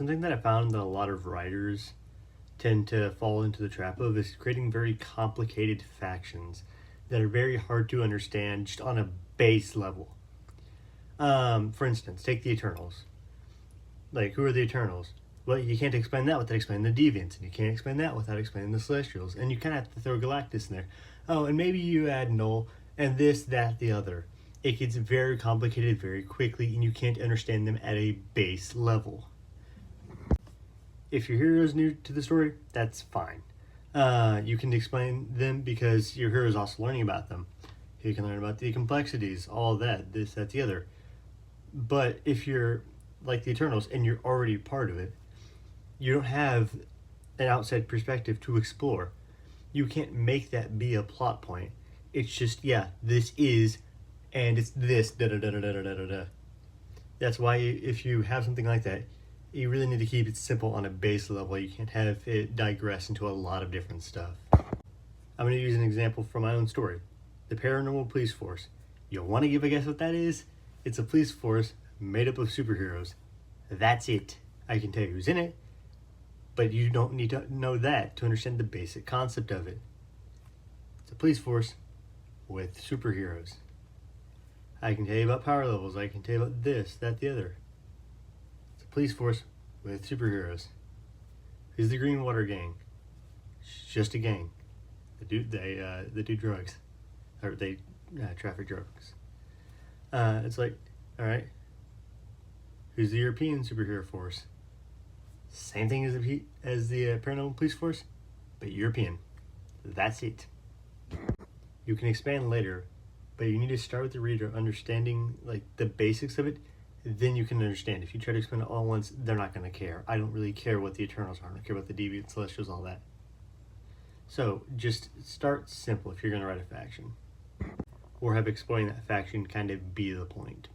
Something that I found that a lot of writers tend to fall into the trap of is creating very complicated factions that are very hard to understand just on a base level. For instance, take the Eternals. Like, who are the Eternals? Well, you can't explain that without explaining the Deviants, and you can't explain that without explaining the Celestials, and you kind of have to throw Galactus in there. Oh, and maybe you add Null, and this, that, the other. It gets very complicated very quickly, and you can't understand them at a base level. If your hero is new to the story, that's fine. You can explain them because your hero is also learning about them. You can learn about the complexities, all that, this, that, the other. But if you're like the Eternals and you're already part of it, you don't have an outside perspective to explore. You can't make that be a plot point. It's just, yeah, this is, and it's this, da da da da da da da da. That's why if you have something like that, you really need to keep it simple on a base level. You can't have it digress into a lot of different stuff. I'm going to use an example from my own story. The Paranormal Police Force. You'll want to give a guess what that is? It's a police force made up of superheroes. That's it. I can tell you who's in it, but you don't need to know that to understand the basic concept of it. It's a police force with superheroes. I can tell you about power levels. I can tell you about this, that, the other. It's a police force with superheroes. Who's the Greenwater Gang? It's just a gang. They do drugs, or they traffic drugs. It's like, all right. Who's the European superhero force? Same thing as the Paranormal Police Force, but European. That's it. You can expand later, but you need to start with the reader understanding like the basics of it. Then you can understand. If you try to explain it all at once, they're not going to care. I don't really care what the Eternals are. I don't care about the Deviants, Celestials, all that. So just start simple if you're going to write a faction, or have exploring that faction kind of be the point.